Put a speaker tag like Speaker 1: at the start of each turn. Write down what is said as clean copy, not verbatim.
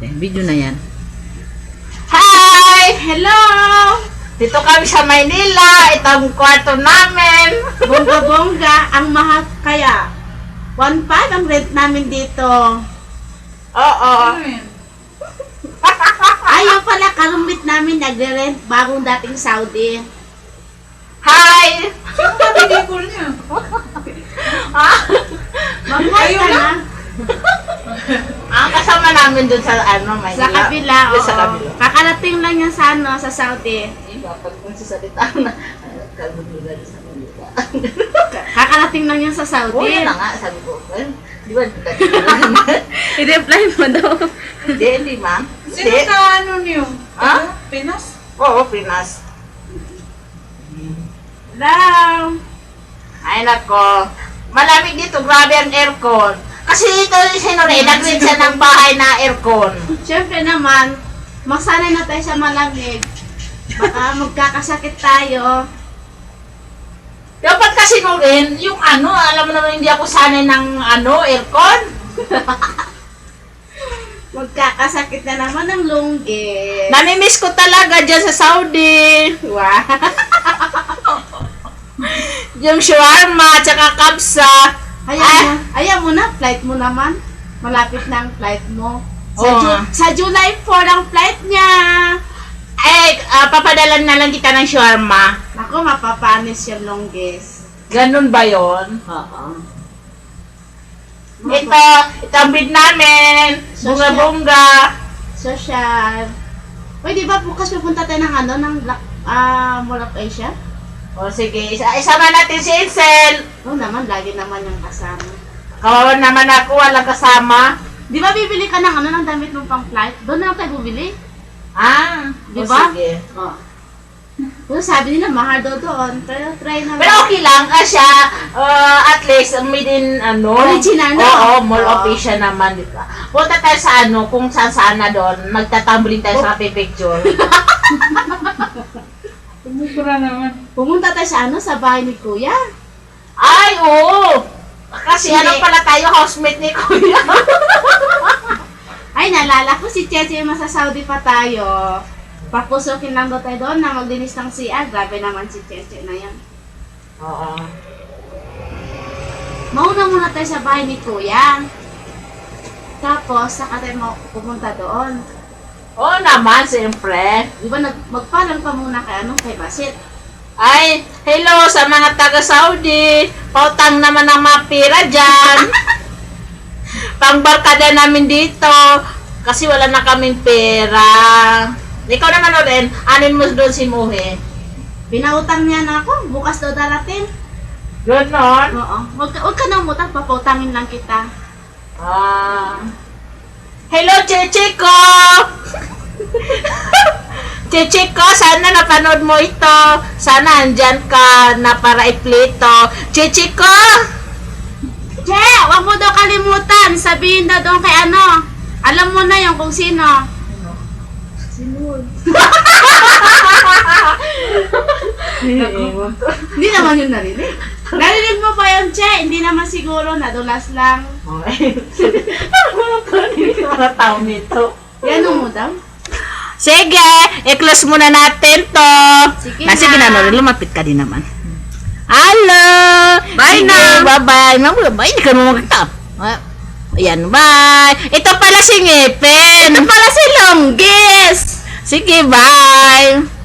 Speaker 1: Video na yan.
Speaker 2: Hi! Hello! Dito kami sa Maynila. Ito ang kwarto namin.
Speaker 3: Bongga-bongga, ang mahal kaya. 1.5 ang rent namin dito.
Speaker 2: Oo.
Speaker 3: Ayaw pala, karumit namin nagre-rent bagong dating Saudi.
Speaker 2: Hi!
Speaker 3: Mahal ka na.
Speaker 2: Ang kasama namin dun sa Maynila.
Speaker 3: Sa kabila,
Speaker 2: Yes, sa
Speaker 3: oo.
Speaker 2: kabila.
Speaker 3: Kakarating lang yan sa Saudi.
Speaker 2: Iba, pag magsasalita na, kalbula sa Maynila.
Speaker 3: Kakarating lang yan sa Saudi.
Speaker 2: Oo, yan na nga, sabi ko. Di ba,
Speaker 1: I-reply mo daw.
Speaker 2: hindi, ma'am.
Speaker 4: Sino ka ano niyo?
Speaker 2: Ha?
Speaker 4: Pinas?
Speaker 2: Oo, Pinas.
Speaker 3: Hello.
Speaker 2: Ay, nako. Malamig dito, grabe ang aircon. Kasi ito, sinuri, nag-rent siya ng bahay na aircon.
Speaker 3: Siyempre naman, masanay na tayo sa malamig. Baka magkakasakit tayo.
Speaker 2: Dapat kasi nung rin, yung alam mo naman hindi ako sanay ng aircon.
Speaker 3: Magkakasakit na naman ng lunggis.
Speaker 2: Namimiss ko talaga dyan sa Saudi.
Speaker 3: Wow.
Speaker 2: Yung shawarma, tsaka kabsa.
Speaker 3: Ayaw mo na, flight mo naman. Malapit na ang flight mo.
Speaker 2: Oo.
Speaker 3: Sa July 4 ang flight niya.
Speaker 2: Papadalan na lang kita ng shawarma.
Speaker 3: Naku, mapapanis yung lunggis.
Speaker 2: Ganun ba yon?
Speaker 3: Oo.
Speaker 2: Ito ang bid namin. Bunga-bunga.
Speaker 3: Social. Uy, di ba bukas pupunta tayo ng Mall of Asia?
Speaker 2: O sige, isama natin si Insel.
Speaker 3: Oo naman, lagi naman yung kasama.
Speaker 2: Kawawa naman ako, walang kasama.
Speaker 3: Di ba bibili ka ng damit mo pang flight? Doon na lang tayo bumili.
Speaker 2: Di
Speaker 3: Di ba?
Speaker 2: Sige.
Speaker 3: Oo. Pero sabi nila, mahal daw doon. Pero try na
Speaker 2: Pero okay lang siya. At least, made in
Speaker 3: Original na.
Speaker 2: Oo, Mall of
Speaker 3: Oo.
Speaker 2: Asia naman, di ba? Punta tayo sa kung saan na doon. Magtatumbling tayo sa picture.
Speaker 4: Tumukura naman.
Speaker 3: Pumunta tayo sa bahay ni Kuya.
Speaker 2: Ay, oo! Kasi
Speaker 3: Hindi.
Speaker 2: pala tayo, housemate ni Kuya.
Speaker 3: Ay, naalala ko si Cheche sa Saudi pa tayo. Papusukin lang daw tayo doon na maglinis ng CR. Grabe naman si Cheche na yan.
Speaker 2: Oo.
Speaker 3: Mauna muna tayo sa bahay ni Kuya. Tapos, saka tayo pumunta doon.
Speaker 2: Oo naman, siyempre.
Speaker 3: Di ba, magpaalam pa muna kay Basit.
Speaker 2: Ay, hello sa mga taga-Saudi. Pautang naman ang mga pira dyan. Pangbarkada namin dito. Kasi wala na kaming pera. Ikaw naman rin, anin mo doon si Muhe.
Speaker 3: Pinautang niya na ako. Bukas daw darating.
Speaker 2: Ganon?
Speaker 3: Oo. Huwag ka na umutang. Papautangin lang kita.
Speaker 2: Hello, Chichiko! Chichiko, sana napanood mo ito. Sana andyan ka na para i-play ito. Chichiko!
Speaker 3: Che, wag mo daw kalimutan. Sabihin daw doon kay Alam mo na yung kung sino. Sino? Hindi naman yun narinig. Narinig mo pa yun, Che. Hindi naman siguro. Nadulas lang.
Speaker 2: Mga tao nito.
Speaker 3: Yan mo daw.
Speaker 2: Sige, i-close muna natin to.
Speaker 3: Sige
Speaker 2: Sige
Speaker 3: na.
Speaker 2: na, lumapit ka din naman. Hello!
Speaker 1: Bye
Speaker 2: Sige,
Speaker 1: na.
Speaker 2: Bye-bye. Bye, hindi ka mo magtap. Ayan, bye. Ito pala si Ngipin.
Speaker 3: Ito pala si Longgis.
Speaker 2: Sige, bye.